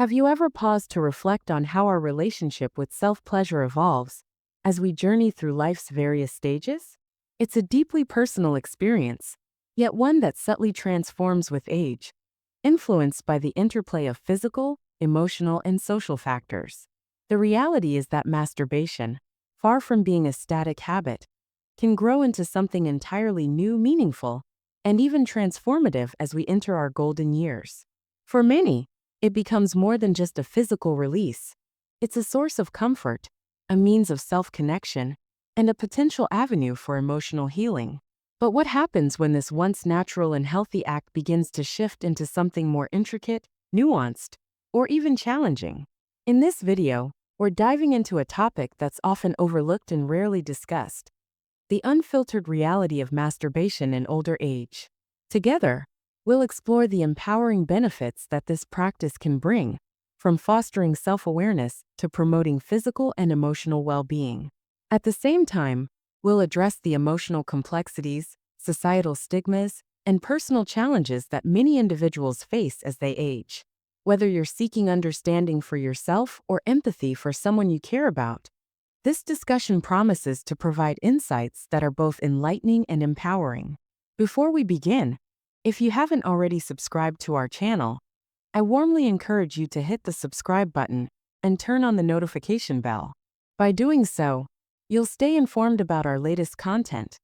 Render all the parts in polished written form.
Have you ever paused to reflect on how our relationship with self-pleasure evolves as we journey through life's various stages? It's a deeply personal experience, yet one that subtly transforms with age, influenced by the interplay of physical, emotional, and social factors. The reality is that masturbation, far from being a static habit, can grow into something entirely new, meaningful, and even transformative as we enter our golden years. For many, it becomes more than just a physical release. It's a source of comfort, a means of self-connection, and a potential avenue for emotional healing. But what happens when this once natural and healthy act begins to shift into something more intricate, nuanced, or even challenging? In this video, we're diving into a topic that's often overlooked and rarely discussed: the unfiltered reality of masturbation in older age. Together, we'll explore the empowering benefits that this practice can bring, from fostering self-awareness to promoting physical and emotional well-being. At the same time, we'll address the emotional complexities, societal stigmas, and personal challenges that many individuals face as they age. Whether you're seeking understanding for yourself or empathy for someone you care about, this discussion promises to provide insights that are both enlightening and empowering. Before we begin, if you haven't already subscribed to our channel, I warmly encourage you to hit the subscribe button and turn on the notification bell. By doing so, you'll stay informed about our latest content,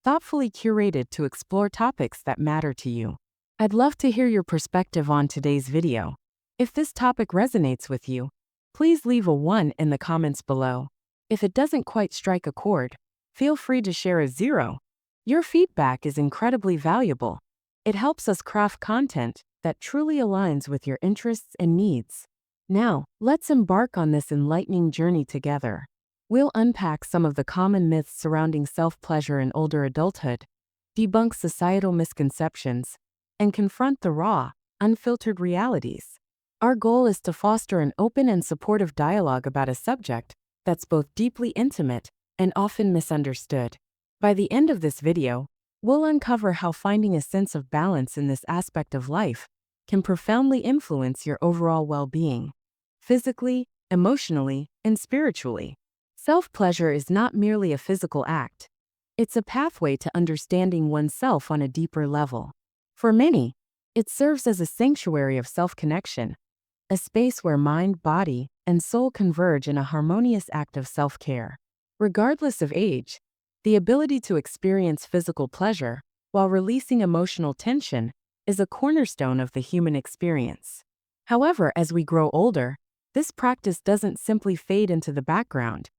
thoughtfully curated to explore topics that matter to you. I'd love to hear your perspective on today's video. If this topic resonates with you, please leave a 1 in the comments below. If it doesn't quite strike a chord, feel free to share a 0. Your feedback is incredibly valuable. It helps us craft content that truly aligns with your interests and needs. Now, let's embark on this enlightening journey together. We'll unpack some of the common myths surrounding self-pleasure in older adulthood, debunk societal misconceptions, and confront the raw, unfiltered realities. Our goal is to foster an open and supportive dialogue about a subject that's both deeply intimate and often misunderstood. By the end of this video, we'll uncover how finding a sense of balance in this aspect of life can profoundly influence your overall well-being, physically, emotionally, and spiritually. Self-pleasure is not merely a physical act. It's a pathway to understanding oneself on a deeper level. For many, it serves as a sanctuary of self-connection, a space where mind, body, and soul converge in a harmonious act of self-care. Regardless of age, the ability to experience physical pleasure while releasing emotional tension is a cornerstone of the human experience. However, as we grow older, this practice doesn't simply fade into the background.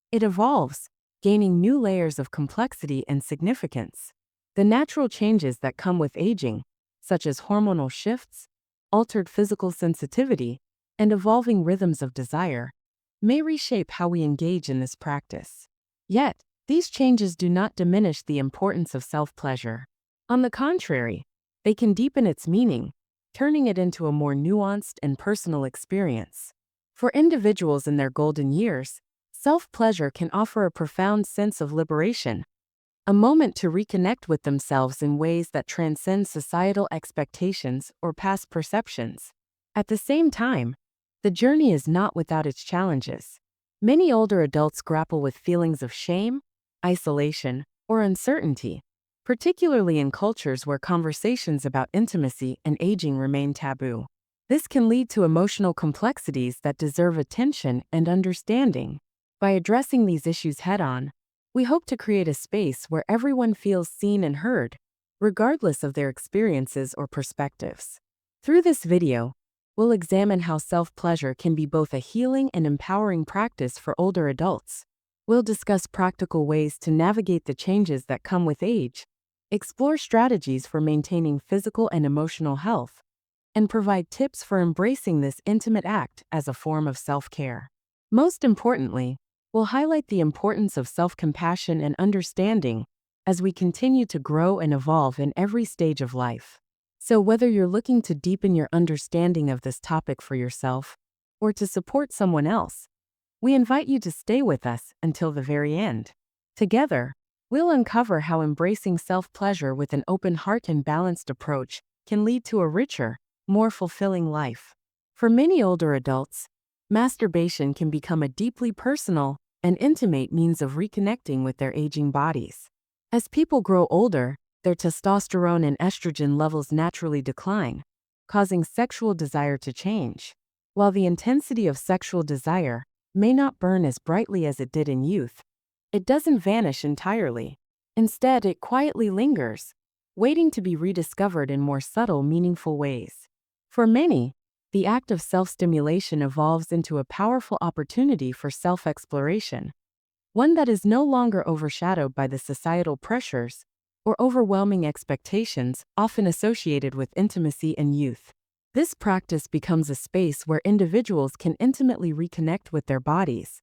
It evolves, gaining new layers of complexity and significance. The natural changes that come with aging, such as hormonal shifts, altered physical sensitivity, and evolving rhythms of desire, may reshape how we engage in this practice. Yet, these changes do not diminish the importance of self-pleasure. On the contrary, they can deepen its meaning, turning it into a more nuanced and personal experience. For individuals in their golden years, self-pleasure can offer a profound sense of liberation, a moment to reconnect with themselves in ways that transcend societal expectations or past perceptions. At the same time, the journey is not without its challenges. Many older adults grapple with feelings of shame, isolation, or uncertainty, particularly in cultures where conversations about intimacy and aging remain taboo. This can lead to emotional complexities that deserve attention and understanding. By addressing these issues head-on, we hope to create a space where everyone feels seen and heard, regardless of their experiences or perspectives. Through this video, we'll examine how self-pleasure can be both a healing and empowering practice for older adults. We'll discuss practical ways to navigate the changes that come with age, explore strategies for maintaining physical and emotional health, and provide tips for embracing this intimate act as a form of self-care. Most importantly, we'll highlight the importance of self-compassion and understanding as we continue to grow and evolve in every stage of life. So whether you're looking to deepen your understanding of this topic for yourself or to support someone else, we invite you to stay with us until the very end. Together, we'll uncover how embracing self-pleasure with an open heart and balanced approach can lead to a richer, more fulfilling life. For many older adults, masturbation can become a deeply personal and intimate means of reconnecting with their aging bodies. As people grow older, their testosterone and estrogen levels naturally decline, causing sexual desire to change. While the intensity of sexual desire may not burn as brightly as it did in youth, it doesn't vanish entirely. Instead, it quietly lingers, waiting to be rediscovered in more subtle, meaningful ways. For many, the act of self-stimulation evolves into a powerful opportunity for self-exploration, one that is no longer overshadowed by the societal pressures or overwhelming expectations often associated with intimacy and youth. This practice becomes a space where individuals can intimately reconnect with their bodies,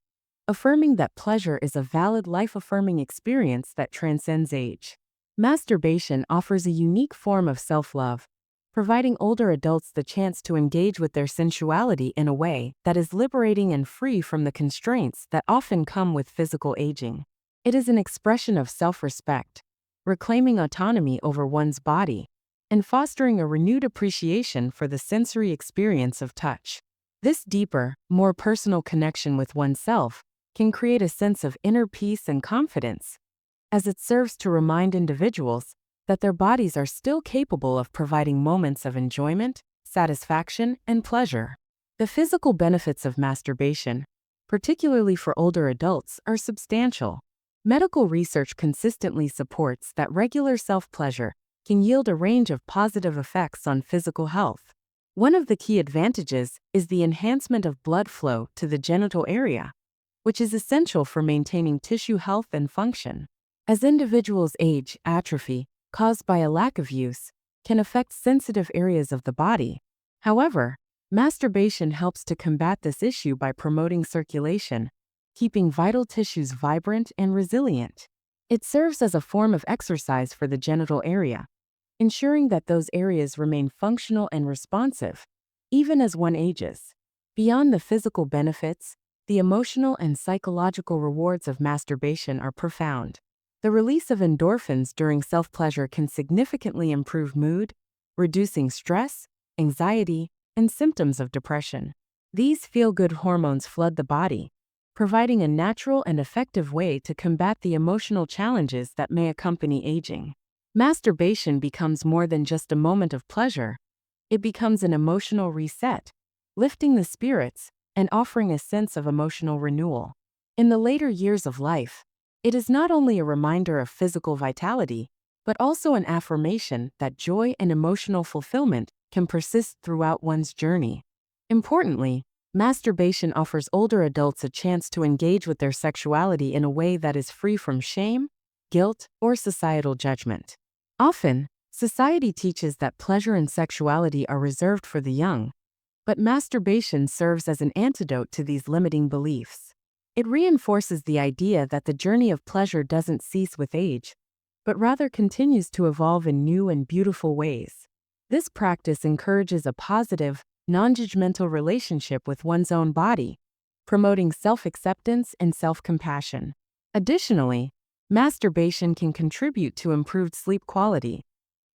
affirming that pleasure is a valid life-affirming experience that transcends age. Masturbation offers a unique form of self-love, providing older adults the chance to engage with their sensuality in a way that is liberating and free from the constraints that often come with physical aging. It is an expression of self-respect, reclaiming autonomy over one's body, and fostering a renewed appreciation for the sensory experience of touch. This deeper, more personal connection with oneself can create a sense of inner peace and confidence, as it serves to remind individuals that their bodies are still capable of providing moments of enjoyment, satisfaction, and pleasure. The physical benefits of masturbation, particularly for older adults, are substantial. Medical research consistently supports that regular self-pleasure can yield a range of positive effects on physical health. One of the key advantages is the enhancement of blood flow to the genital area, which is essential for maintaining tissue health and function. As individuals age, atrophy, caused by a lack of use, can affect sensitive areas of the body. However, masturbation helps to combat this issue by promoting circulation, keeping vital tissues vibrant and resilient. It serves as a form of exercise for the genital area, ensuring that those areas remain functional and responsive, even as one ages. Beyond the physical benefits, the emotional and psychological rewards of masturbation are profound. The release of endorphins during self-pleasure can significantly improve mood, reducing stress, anxiety, and symptoms of depression. These feel-good hormones flood the body, providing a natural and effective way to combat the emotional challenges that may accompany aging. Masturbation becomes more than just a moment of pleasure. It becomes an emotional reset, lifting the spirits and offering a sense of emotional renewal. In the later years of life, it is not only a reminder of physical vitality, but also an affirmation that joy and emotional fulfillment can persist throughout one's journey. Importantly, masturbation offers older adults a chance to engage with their sexuality in a way that is free from shame, guilt, or societal judgment. Often, society teaches that pleasure and sexuality are reserved for the young, but masturbation serves as an antidote to these limiting beliefs. It reinforces the idea that the journey of pleasure doesn't cease with age, but rather continues to evolve in new and beautiful ways. This practice encourages a positive, non-judgmental relationship with one's own body, promoting self-acceptance and self-compassion. Additionally, masturbation can contribute to improved sleep quality,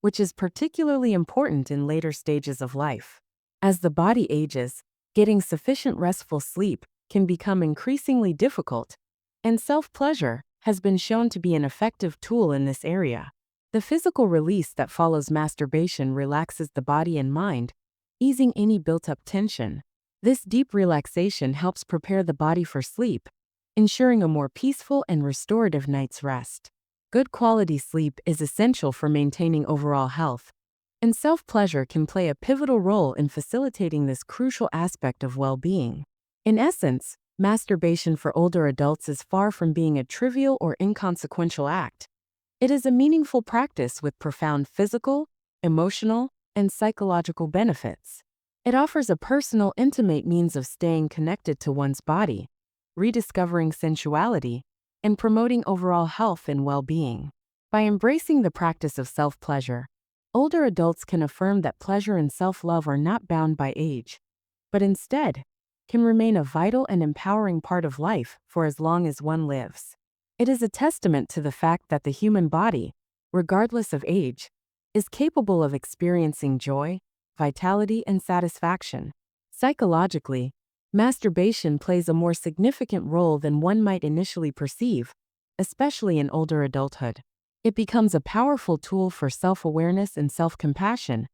which is particularly important in later stages of life. As the body ages, getting sufficient restful sleep can become increasingly difficult, and self-pleasure has been shown to be an effective tool in this area. The physical release that follows masturbation relaxes the body and mind, easing any built-up tension. This deep relaxation helps prepare the body for sleep, ensuring a more peaceful and restorative night's rest. Good quality sleep is essential for maintaining overall health, and self-pleasure can play a pivotal role in facilitating this crucial aspect of well-being. In essence, masturbation for older adults is far from being a trivial or inconsequential act. It is a meaningful practice with profound physical, emotional, and psychological benefits. It offers a personal, intimate means of staying connected to one's body, rediscovering sensuality, and promoting overall health and well-being. By embracing the practice of self-pleasure, older adults can affirm that pleasure and self-love are not bound by age, but instead can remain a vital and empowering part of life for as long as one lives. It is a testament to the fact that the human body, regardless of age, is capable of experiencing joy, vitality, and satisfaction. Psychologically, masturbation plays a more significant role than one might initially perceive, especially in older adulthood. It becomes a powerful tool for self-awareness and self-compassion,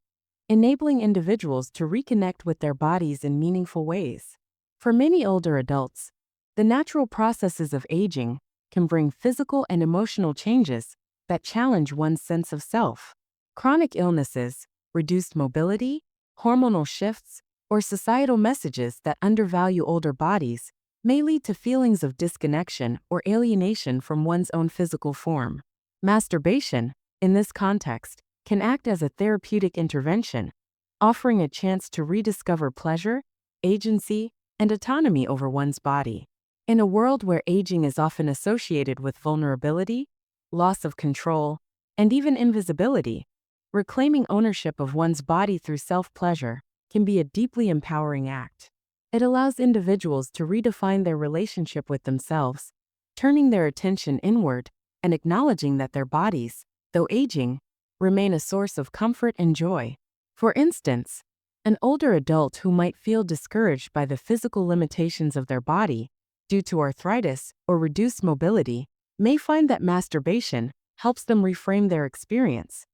enabling individuals to reconnect with their bodies in meaningful ways. For many older adults, the natural processes of aging can bring physical and emotional changes that challenge one's sense of self. Chronic illnesses, reduced mobility, hormonal shifts, or societal messages that undervalue older bodies may lead to feelings of disconnection or alienation from one's own physical form. Masturbation, in this context, can act as a therapeutic intervention, offering a chance to rediscover pleasure, agency, and autonomy over one's body. In a world where aging is often associated with vulnerability, loss of control, and even invisibility, reclaiming ownership of one's body through self-pleasure can be a deeply empowering act. It allows individuals to redefine their relationship with themselves, turning their attention inward and acknowledging that their bodies, though aging, remain a source of comfort and joy. For instance, an older adult who might feel discouraged by the physical limitations of their body due to arthritis or reduced mobility may find that masturbation helps them reframe their experience,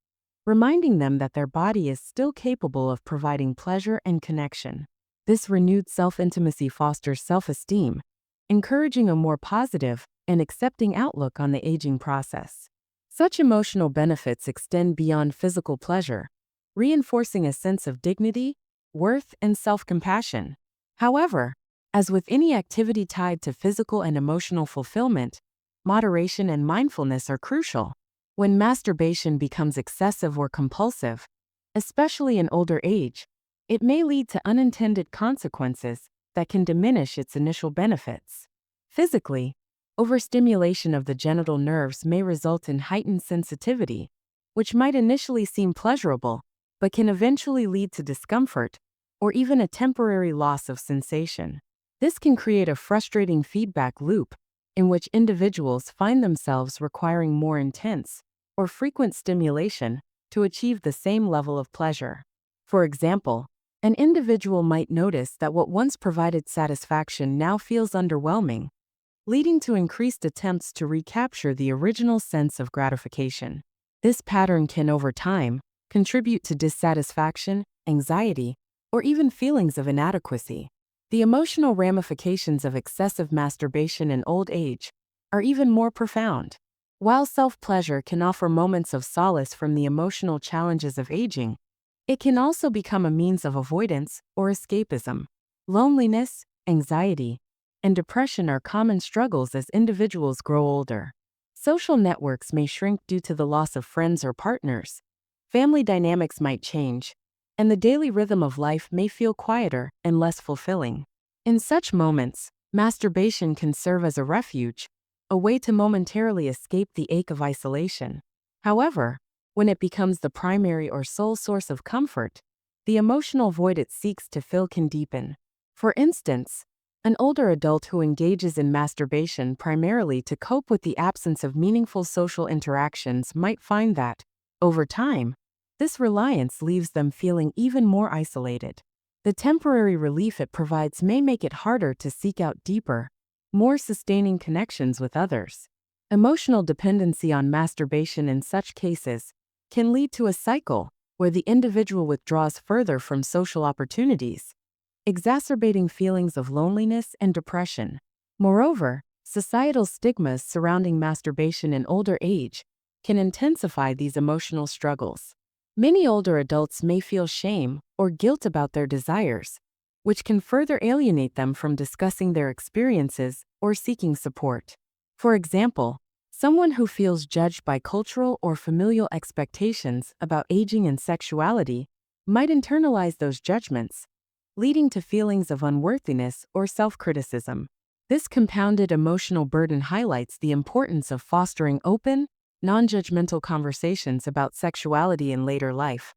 reminding them that their body is still capable of providing pleasure and connection. This renewed self-intimacy fosters self-esteem, encouraging a more positive and accepting outlook on the aging process. Such emotional benefits extend beyond physical pleasure, reinforcing a sense of dignity, worth, and self-compassion. However, as with any activity tied to physical and emotional fulfillment, moderation and mindfulness are crucial. When masturbation becomes excessive or compulsive, especially in older age, it may lead to unintended consequences that can diminish its initial benefits. Physically, overstimulation of the genital nerves may result in heightened sensitivity, which might initially seem pleasurable, but can eventually lead to discomfort or even a temporary loss of sensation. This can create a frustrating feedback loop in which individuals find themselves requiring more intense or frequent stimulation to achieve the same level of pleasure. For example, an individual might notice that what once provided satisfaction now feels underwhelming, leading to increased attempts to recapture the original sense of gratification. This pattern can, over time, contribute to dissatisfaction, anxiety, or even feelings of inadequacy. The emotional ramifications of excessive masturbation in old age are even more profound. While self-pleasure can offer moments of solace from the emotional challenges of aging, it can also become a means of avoidance or escapism. Loneliness, anxiety, and depression are common struggles as individuals grow older. Social networks may shrink due to the loss of friends or partners. Family dynamics might change, and the daily rhythm of life may feel quieter and less fulfilling. In such moments, masturbation can serve as a refuge, a way to momentarily escape the ache of isolation. However, when it becomes the primary or sole source of comfort, the emotional void it seeks to fill can deepen. For instance, an older adult who engages in masturbation primarily to cope with the absence of meaningful social interactions might find that, over time, this reliance leaves them feeling even more isolated. The temporary relief it provides may make it harder to seek out deeper, more sustaining connections with others. Emotional dependency on masturbation in such cases can lead to a cycle where the individual withdraws further from social opportunities, exacerbating feelings of loneliness and depression. Moreover, societal stigmas surrounding masturbation in older age can intensify these emotional struggles. Many older adults may feel shame or guilt about their desires, which can further alienate them from discussing their experiences or seeking support. For example, someone who feels judged by cultural or familial expectations about aging and sexuality might internalize those judgments, leading to feelings of unworthiness or self-criticism. This compounded emotional burden highlights the importance of fostering open, non-judgmental conversations about sexuality in later life,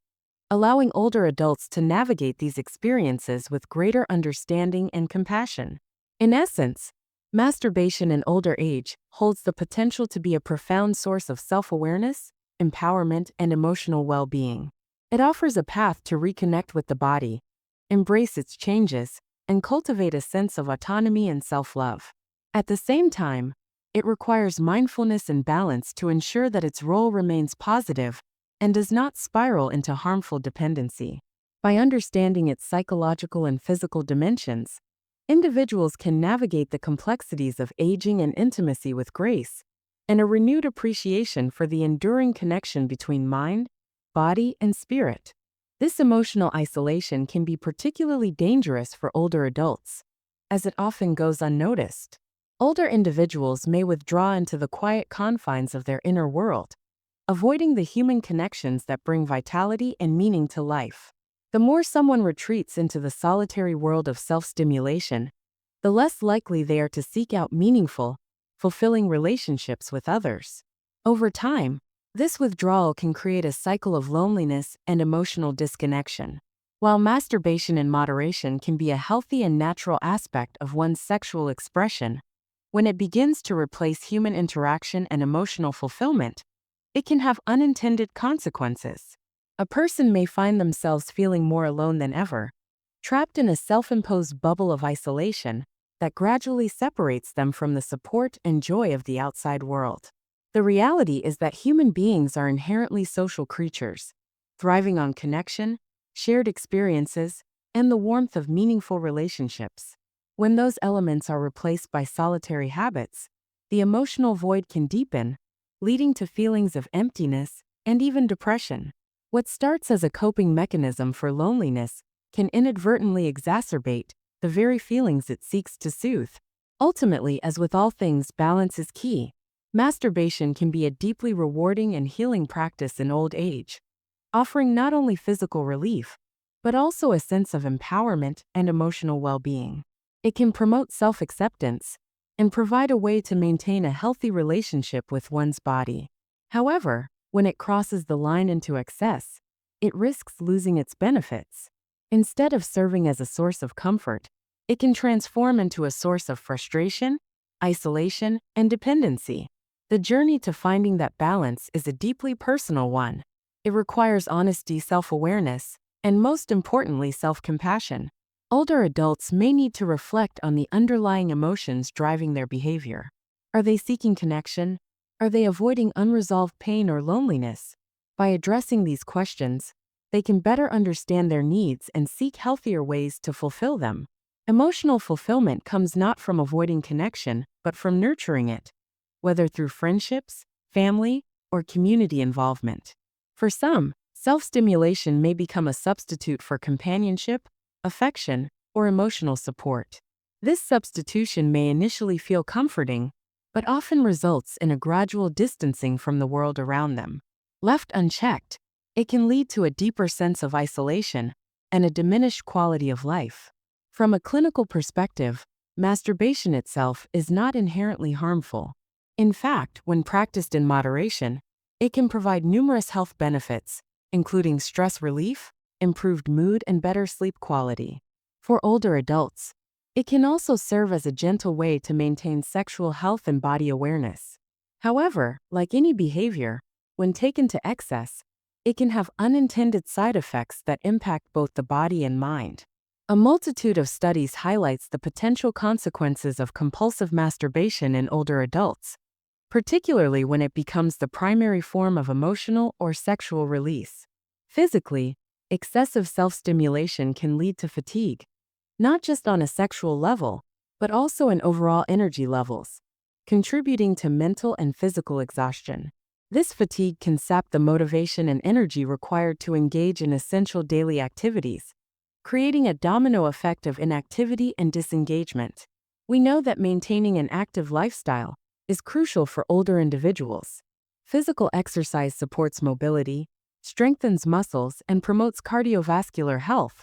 allowing older adults to navigate these experiences with greater understanding and compassion. In essence, masturbation in older age holds the potential to be a profound source of self-awareness, empowerment, and emotional well-being. It offers a path to reconnect with the body, embrace its changes, and cultivate a sense of autonomy and self-love. At the same time, it requires mindfulness and balance to ensure that its role remains positive and does not spiral into harmful dependency. By understanding its psychological and physical dimensions, individuals can navigate the complexities of aging and intimacy with grace and a renewed appreciation for the enduring connection between mind, body, and spirit. This emotional isolation can be particularly dangerous for older adults, as it often goes unnoticed. Older individuals may withdraw into the quiet confines of their inner world, avoiding the human connections that bring vitality and meaning to life. The more someone retreats into the solitary world of self-stimulation, the less likely they are to seek out meaningful, fulfilling relationships with others. Over time, this withdrawal can create a cycle of loneliness and emotional disconnection. While masturbation in moderation can be a healthy and natural aspect of one's sexual expression, when it begins to replace human interaction and emotional fulfillment, it can have unintended consequences. A person may find themselves feeling more alone than ever, trapped in a self-imposed bubble of isolation that gradually separates them from the support and joy of the outside world. The reality is that human beings are inherently social creatures, thriving on connection, shared experiences, and the warmth of meaningful relationships. When those elements are replaced by solitary habits, the emotional void can deepen, leading to feelings of emptiness and even depression. What starts as a coping mechanism for loneliness can inadvertently exacerbate the very feelings it seeks to soothe. Ultimately, as with all things, balance is key. Masturbation can be a deeply rewarding and healing practice in old age, offering not only physical relief, but also a sense of empowerment and emotional well-being. It can promote self-acceptance and provide a way to maintain a healthy relationship with one's body. However, when it crosses the line into excess, it risks losing its benefits. Instead of serving as a source of comfort, it can transform into a source of frustration, isolation, and dependency. The journey to finding that balance is a deeply personal one. It requires honesty, self-awareness, and most importantly, self-compassion. Older adults may need to reflect on the underlying emotions driving their behavior. Are they seeking connection? Are they avoiding unresolved pain or loneliness? By addressing these questions, they can better understand their needs and seek healthier ways to fulfill them. Emotional fulfillment comes not from avoiding connection, but from nurturing it, whether through friendships, family, or community involvement. For some, self-stimulation may become a substitute for companionship, affection, or emotional support. This substitution may initially feel comforting, but often results in a gradual distancing from the world around them. Left unchecked, it can lead to a deeper sense of isolation and a diminished quality of life. From a clinical perspective, masturbation itself is not inherently harmful. In fact, when practiced in moderation, it can provide numerous health benefits, including stress relief, improved mood, and better sleep quality. For older adults, it can also serve as a gentle way to maintain sexual health and body awareness. However, like any behavior, when taken to excess, it can have unintended side effects that impact both the body and mind. A multitude of studies highlights the potential consequences of compulsive masturbation in older adults, particularly when it becomes the primary form of emotional or sexual release. Physically, excessive self-stimulation can lead to fatigue, not just on a sexual level, but also in overall energy levels, contributing to mental and physical exhaustion. This fatigue can sap the motivation and energy required to engage in essential daily activities, creating a domino effect of inactivity and disengagement. We know that maintaining an active lifestyle is crucial for older individuals. Physical exercise supports mobility, strengthens muscles, and promotes cardiovascular health,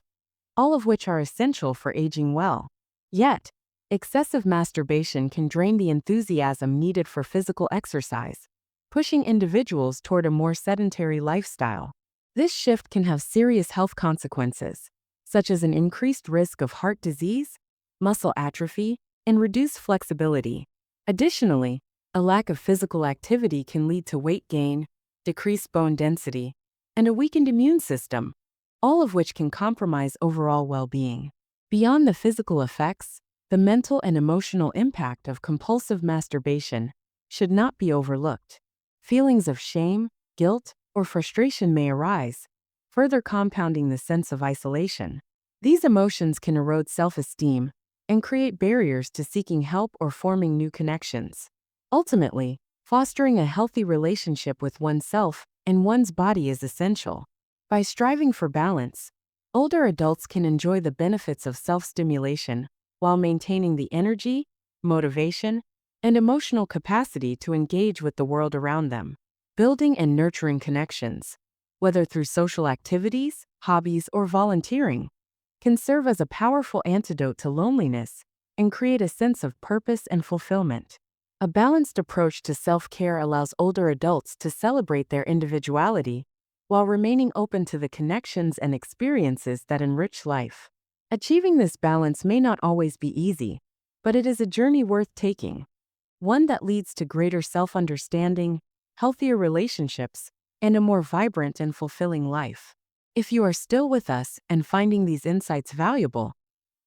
all of which are essential for aging well. Yet, excessive masturbation can drain the enthusiasm needed for physical exercise, pushing individuals toward a more sedentary lifestyle. This shift can have serious health consequences, such as an increased risk of heart disease, muscle atrophy, and reduced flexibility. Additionally, a lack of physical activity can lead to weight gain, decreased bone density, and a weakened immune system, all of which can compromise overall well-being. Beyond the physical effects, the mental and emotional impact of compulsive masturbation should not be overlooked. Feelings of shame, guilt, or frustration may arise, further compounding the sense of isolation. These emotions can erode self-esteem and create barriers to seeking help or forming new connections. Ultimately, fostering a healthy relationship with oneself and one's body is essential. By striving for balance, older adults can enjoy the benefits of self-stimulation while maintaining the energy, motivation, and emotional capacity to engage with the world around them. Building and nurturing connections, whether through social activities, hobbies, or volunteering, can serve as a powerful antidote to loneliness and create a sense of purpose and fulfillment. A balanced approach to self-care allows older adults to celebrate their individuality while remaining open to the connections and experiences that enrich life. Achieving this balance may not always be easy, but it is a journey worth taking, one that leads to greater self-understanding, healthier relationships, and a more vibrant and fulfilling life. If you are still with us and finding these insights valuable,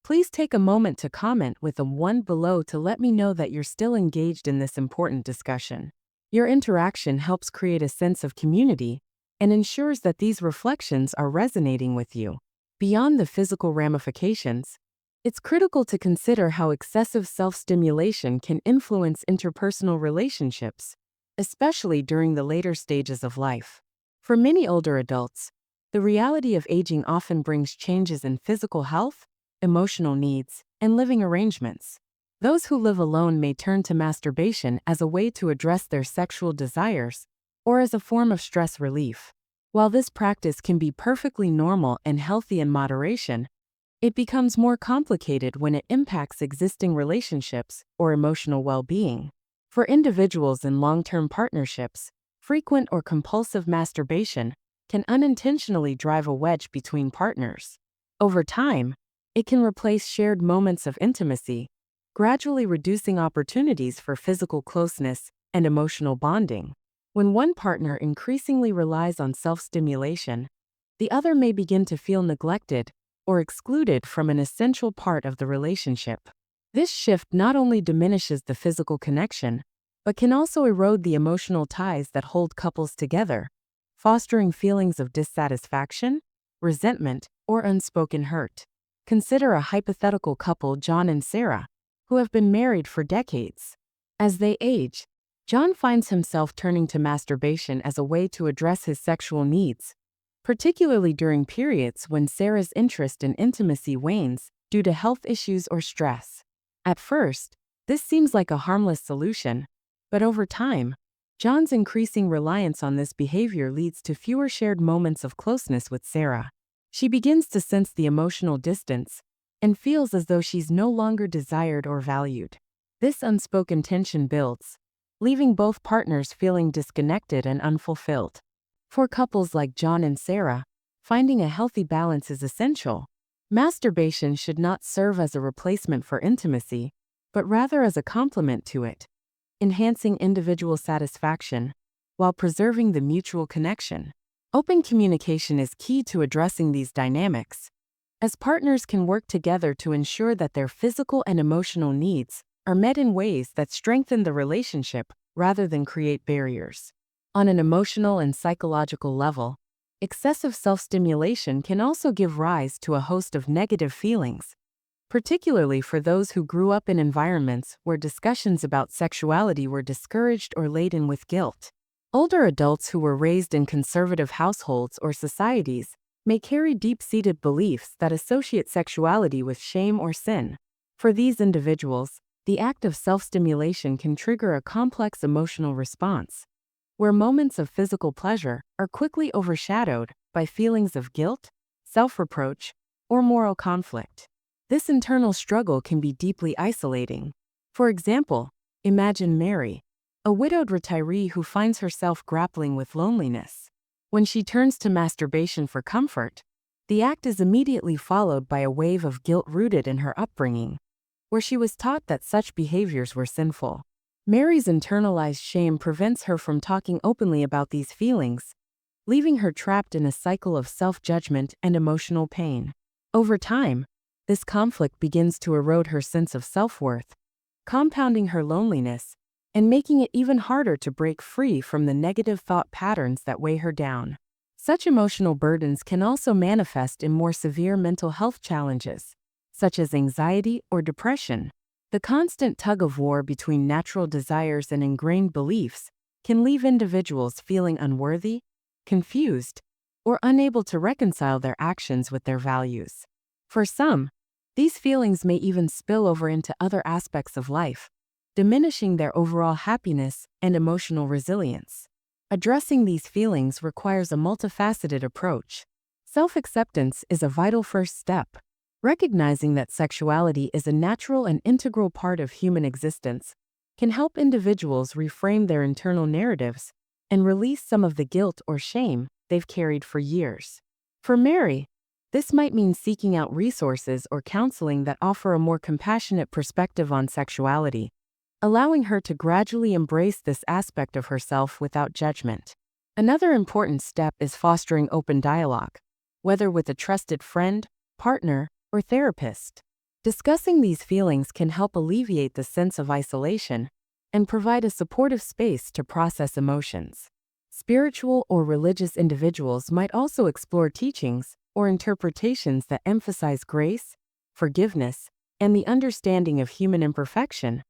please take a moment to comment with a 1 below to let me know that you're still engaged in this important discussion. Your interaction helps create a sense of community and ensures that these reflections are resonating with you. Beyond the physical ramifications, it's critical to consider how excessive self-stimulation can influence interpersonal relationships, especially during the later stages of life. For many older adults, the reality of aging often brings changes in physical health, emotional needs, and living arrangements. Those who live alone may turn to masturbation as a way to address their sexual desires or as a form of stress relief. While this practice can be perfectly normal and healthy in moderation, it becomes more complicated when it impacts existing relationships or emotional well-being. For individuals in long-term partnerships, frequent or compulsive masturbation can unintentionally drive a wedge between partners. Over time, it can replace shared moments of intimacy, gradually reducing opportunities for physical closeness and emotional bonding. When one partner increasingly relies on self-stimulation, the other may begin to feel neglected or excluded from an essential part of the relationship. This shift not only diminishes the physical connection, but can also erode the emotional ties that hold couples together, fostering feelings of dissatisfaction, resentment, or unspoken hurt. Consider a hypothetical couple, John and Sarah, who have been married for decades. As they age, John finds himself turning to masturbation as a way to address his sexual needs, particularly during periods when Sarah's interest in intimacy wanes due to health issues or stress. At first, this seems like a harmless solution, but over time, John's increasing reliance on this behavior leads to fewer shared moments of closeness with Sarah. She begins to sense the emotional distance and feels as though she's no longer desired or valued. This unspoken tension builds, leaving both partners feeling disconnected and unfulfilled. For couples like John and Sarah, finding a healthy balance is essential. Masturbation should not serve as a replacement for intimacy, but rather as a complement to it, enhancing individual satisfaction while preserving the mutual connection. Open communication is key to addressing these dynamics, as partners can work together to ensure that their physical and emotional needs are met in ways that strengthen the relationship rather than create barriers. On an emotional and psychological level, excessive self-stimulation can also give rise to a host of negative feelings, particularly for those who grew up in environments where discussions about sexuality were discouraged or laden with guilt. Older adults who were raised in conservative households or societies may carry deep-seated beliefs that associate sexuality with shame or sin. For these individuals, the act of self-stimulation can trigger a complex emotional response, where moments of physical pleasure are quickly overshadowed by feelings of guilt, self-reproach, or moral conflict. This internal struggle can be deeply isolating. For example, imagine Mary, a widowed retiree who finds herself grappling with loneliness. When she turns to masturbation for comfort, the act is immediately followed by a wave of guilt rooted in her upbringing, where she was taught that such behaviors were sinful. Mary's internalized shame prevents her from talking openly about these feelings, leaving her trapped in a cycle of self-judgment and emotional pain. Over time, this conflict begins to erode her sense of self-worth, compounding her loneliness and making it even harder to break free from the negative thought patterns that weigh her down. Such emotional burdens can also manifest in more severe mental health challenges, such as anxiety or depression. The constant tug-of-war between natural desires and ingrained beliefs can leave individuals feeling unworthy, confused, or unable to reconcile their actions with their values. For some, these feelings may even spill over into other aspects of life, diminishing their overall happiness and emotional resilience. Addressing these feelings requires a multifaceted approach. Self-acceptance is a vital first step. Recognizing that sexuality is a natural and integral part of human existence can help individuals reframe their internal narratives and release some of the guilt or shame they've carried for years. For Mary, this might mean seeking out resources or counseling that offer a more compassionate perspective on sexuality, allowing her to gradually embrace this aspect of herself without judgment. Another important step is fostering open dialogue, whether with a trusted friend, partner, or therapist. Discussing these feelings can help alleviate the sense of isolation and provide a supportive space to process emotions. Spiritual or religious individuals might also explore teachings or interpretations that emphasize grace, forgiveness, and the understanding of human imperfection,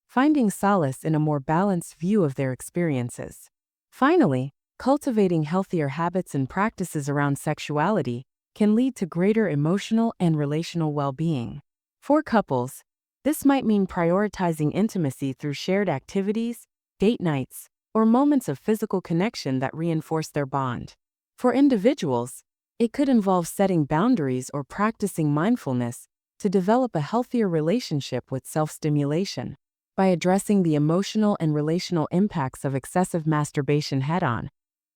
finding solace in a more balanced view of their experiences. Finally, cultivating healthier habits and practices around sexuality can lead to greater emotional and relational well-being. For couples, this might mean prioritizing intimacy through shared activities, date nights, or moments of physical connection that reinforce their bond. For individuals, it could involve setting boundaries or practicing mindfulness to develop a healthier relationship with self-stimulation. By addressing the emotional and relational impacts of excessive masturbation head-on,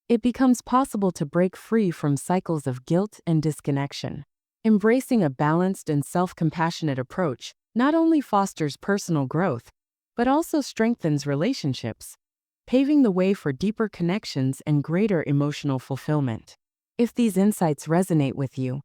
it becomes possible to break free from cycles of guilt and disconnection. Embracing a balanced and self-compassionate approach not only fosters personal growth, but also strengthens relationships, paving the way for deeper connections and greater emotional fulfillment. If these insights resonate with you,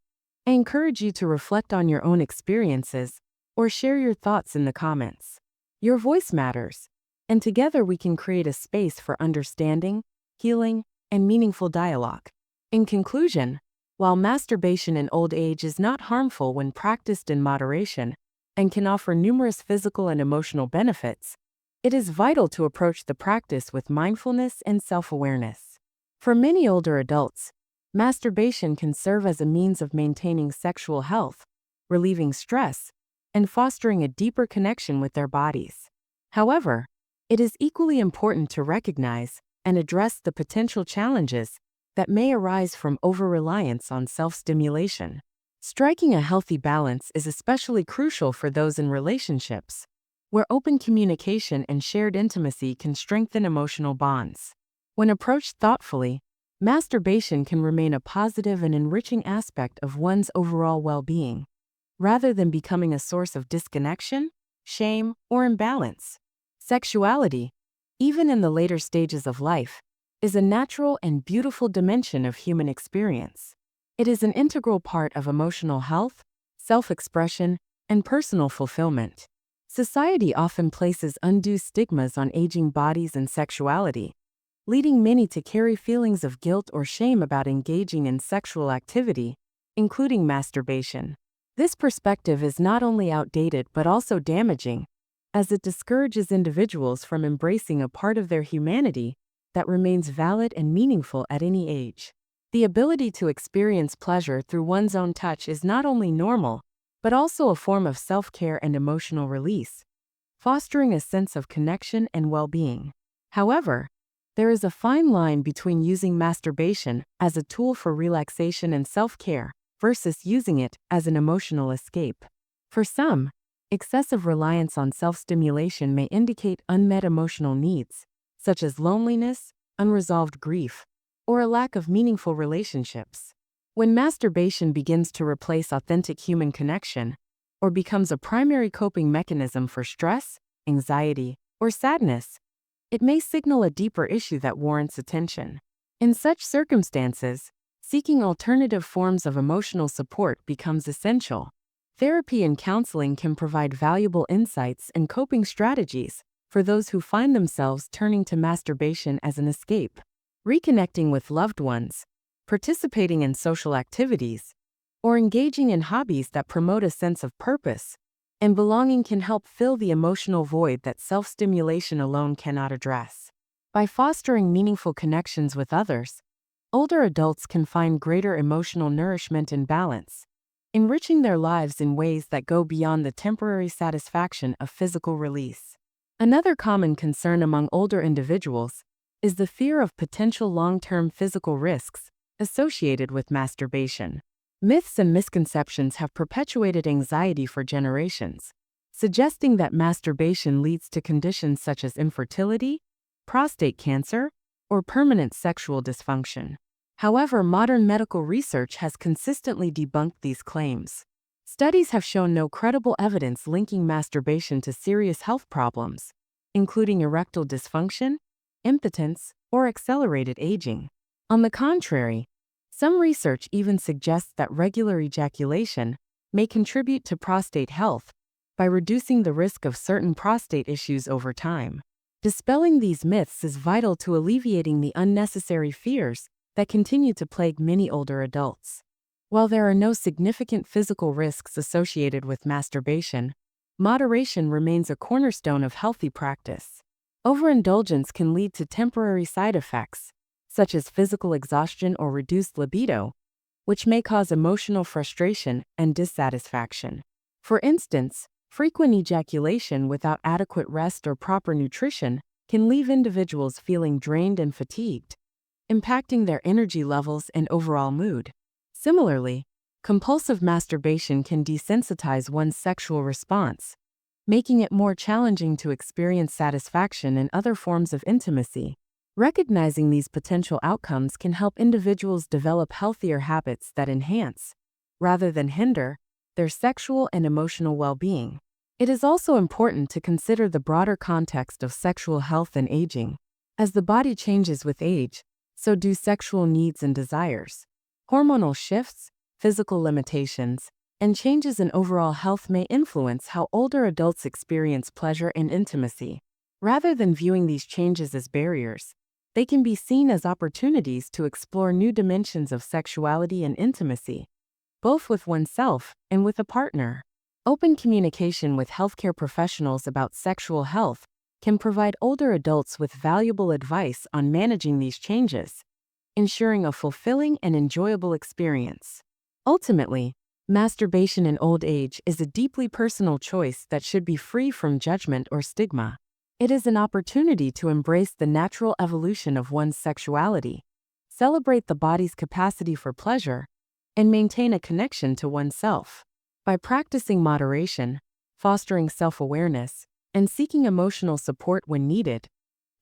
I encourage you to reflect on your own experiences or share your thoughts in the comments. Your voice matters, and together we can create a space for understanding, healing, and meaningful dialogue. In conclusion, while masturbation in old age is not harmful when practiced in moderation and can offer numerous physical and emotional benefits, it is vital to approach the practice with mindfulness and self-awareness. For many older adults, masturbation can serve as a means of maintaining sexual health, relieving stress, and fostering a deeper connection with their bodies. However, it is equally important to recognize and address the potential challenges that may arise from over-reliance on self-stimulation. Striking a healthy balance is especially crucial for those in relationships, where open communication and shared intimacy can strengthen emotional bonds. When approached thoughtfully, masturbation can remain a positive and enriching aspect of one's overall well-being, rather than becoming a source of disconnection, shame, or imbalance. Sexuality, even in the later stages of life, is a natural and beautiful dimension of human experience. It is an integral part of emotional health, self-expression, and personal fulfillment. Society often places undue stigmas on aging bodies and sexuality, leading many to carry feelings of guilt or shame about engaging in sexual activity, including masturbation. This perspective is not only outdated but also damaging, as it discourages individuals from embracing a part of their humanity that remains valid and meaningful at any age. The ability to experience pleasure through one's own touch is not only normal, but also a form of self-care and emotional release, fostering a sense of connection and well-being. However, there is a fine line between using masturbation as a tool for relaxation and self-care versus using it as an emotional escape. For some, excessive reliance on self-stimulation may indicate unmet emotional needs, such as loneliness, unresolved grief, or a lack of meaningful relationships. When masturbation begins to replace authentic human connection, or becomes a primary coping mechanism for stress, anxiety, or sadness, it may signal a deeper issue that warrants attention. In such circumstances, seeking alternative forms of emotional support becomes essential. Therapy and counseling can provide valuable insights and coping strategies for those who find themselves turning to masturbation as an escape. Reconnecting with loved ones, participating in social activities, or engaging in hobbies that promote a sense of purpose and belonging can help fill the emotional void that self-stimulation alone cannot address. By fostering meaningful connections with others, older adults can find greater emotional nourishment and balance, enriching their lives in ways that go beyond the temporary satisfaction of physical release. Another common concern among older individuals is the fear of potential long-term physical risks associated with masturbation. Myths and misconceptions have perpetuated anxiety for generations, suggesting that masturbation leads to conditions such as infertility, prostate cancer, or permanent sexual dysfunction. However, modern medical research has consistently debunked these claims. Studies have shown no credible evidence linking masturbation to serious health problems, including erectile dysfunction, impotence, or accelerated aging. On the contrary, some research even suggests that regular ejaculation may contribute to prostate health by reducing the risk of certain prostate issues over time. Dispelling these myths is vital to alleviating the unnecessary fears that continue to plague many older adults. While there are no significant physical risks associated with masturbation, moderation remains a cornerstone of healthy practice. Overindulgence can lead to temporary side effects, such as physical exhaustion or reduced libido, which may cause emotional frustration and dissatisfaction. For instance, frequent ejaculation without adequate rest or proper nutrition can leave individuals feeling drained and fatigued, impacting their energy levels and overall mood. Similarly, compulsive masturbation can desensitize one's sexual response, making it more challenging to experience satisfaction in other forms of intimacy. Recognizing these potential outcomes can help individuals develop healthier habits that enhance, rather than hinder, their sexual and emotional well-being. It is also important to consider the broader context of sexual health and aging. As the body changes with age, so do sexual needs and desires. Hormonal shifts, physical limitations, and changes in overall health may influence how older adults experience pleasure and intimacy. Rather than viewing these changes as barriers, they can be seen as opportunities to explore new dimensions of sexuality and intimacy, both with oneself and with a partner. Open communication with healthcare professionals about sexual health can provide older adults with valuable advice on managing these changes, ensuring a fulfilling and enjoyable experience. Ultimately, masturbation in old age is a deeply personal choice that should be free from judgment or stigma. It is an opportunity to embrace the natural evolution of one's sexuality, celebrate the body's capacity for pleasure, and maintain a connection to oneself. By practicing moderation, fostering self-awareness, and seeking emotional support when needed,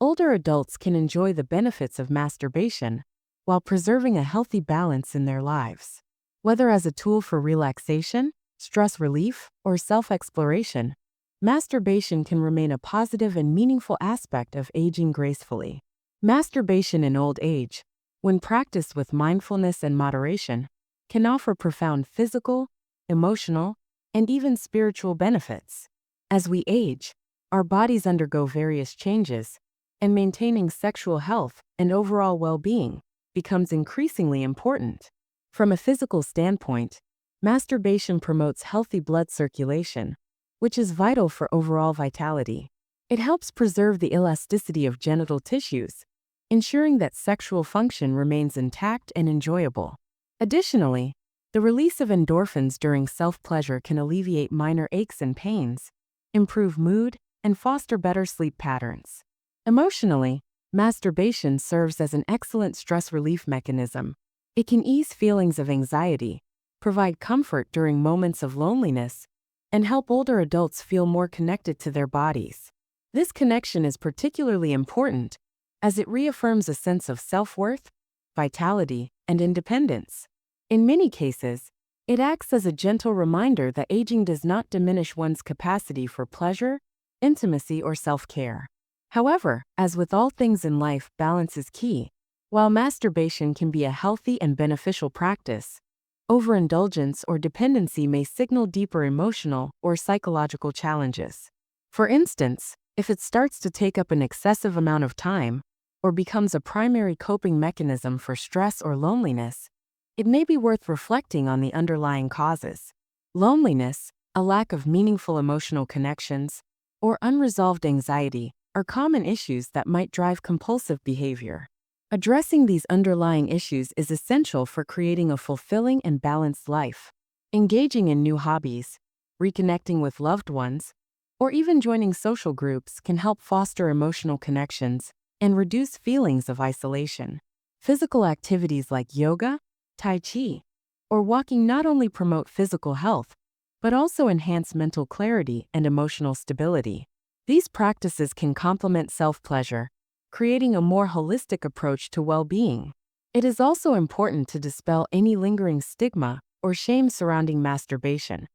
older adults can enjoy the benefits of masturbation while preserving a healthy balance in their lives. Whether as a tool for relaxation, stress relief, or self-exploration, masturbation can remain a positive and meaningful aspect of aging gracefully. Masturbation in old age, when practiced with mindfulness and moderation, can offer profound physical, emotional, and even spiritual benefits. As we age, our bodies undergo various changes, and maintaining sexual health and overall well-being becomes increasingly important. From a physical standpoint, masturbation promotes healthy blood circulation, which is vital for overall vitality. It helps preserve the elasticity of genital tissues, ensuring that sexual function remains intact and enjoyable. Additionally, the release of endorphins during self-pleasure can alleviate minor aches and pains, improve mood, and foster better sleep patterns. Emotionally, masturbation serves as an excellent stress relief mechanism. It can ease feelings of anxiety, provide comfort during moments of loneliness, and help older adults feel more connected to their bodies. This connection is particularly important as it reaffirms a sense of self-worth, vitality, and independence. In many cases, it acts as a gentle reminder that aging does not diminish one's capacity for pleasure, intimacy, or self-care. However, as with all things in life, balance is key. While masturbation can be a healthy and beneficial practice, overindulgence or dependency may signal deeper emotional or psychological challenges. For instance, if it starts to take up an excessive amount of time or becomes a primary coping mechanism for stress or loneliness, it may be worth reflecting on the underlying causes. Loneliness, a lack of meaningful emotional connections, or unresolved anxiety are common issues that might drive compulsive behavior. Addressing these underlying issues is essential for creating a fulfilling and balanced life. Engaging in new hobbies, reconnecting with loved ones, or even joining social groups can help foster emotional connections and reduce feelings of isolation. Physical activities like yoga, tai chi, or walking not only promote physical health, but also enhance mental clarity and emotional stability. These practices can complement self-pleasure, creating a more holistic approach to well-being. It is also important to dispel any lingering stigma or shame surrounding masturbation,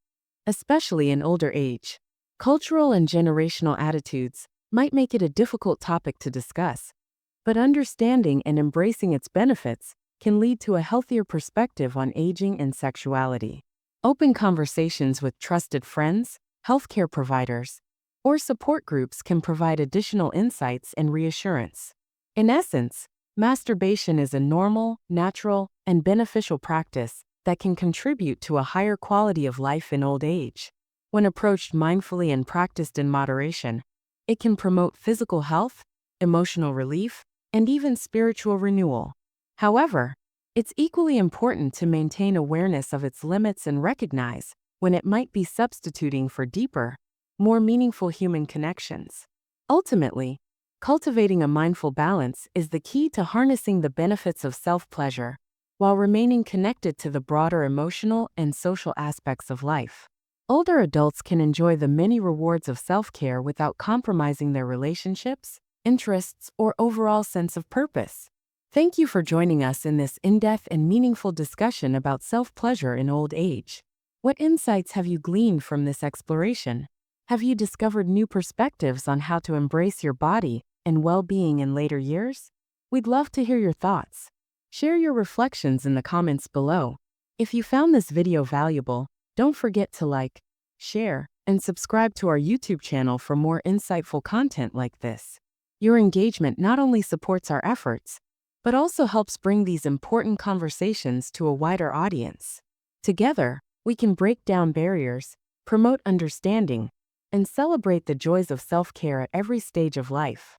especially in older age. Cultural and generational attitudes might make it a difficult topic to discuss, but understanding and embracing its benefits can lead to a healthier perspective on aging and sexuality. Open conversations with trusted friends, healthcare providers, or support groups can provide additional insights and reassurance. In essence, masturbation is a normal, natural, and beneficial practice that can contribute to a higher quality of life in old age. When approached mindfully and practiced in moderation, it can promote physical health, emotional relief, and even spiritual renewal. However, it's equally important to maintain awareness of its limits and recognize when it might be substituting for deeper, more meaningful human connections. Ultimately, cultivating a mindful balance is the key to harnessing the benefits of self-pleasure while remaining connected to the broader emotional and social aspects of life. Older adults can enjoy the many rewards of self-care without compromising their relationships, interests, or overall sense of purpose. Thank you for joining us in this in-depth and meaningful discussion about self-pleasure in old age. What insights have you gleaned from this exploration? Have you discovered new perspectives on how to embrace your body and well-being in later years? We'd love to hear your thoughts. Share your reflections in the comments below. If you found this video valuable, don't forget to like, share, and subscribe to our YouTube channel for more insightful content like this. Your engagement not only supports our efforts, but also helps bring these important conversations to a wider audience. Together, we can break down barriers, promote understanding, and celebrate the joys of self-care at every stage of life.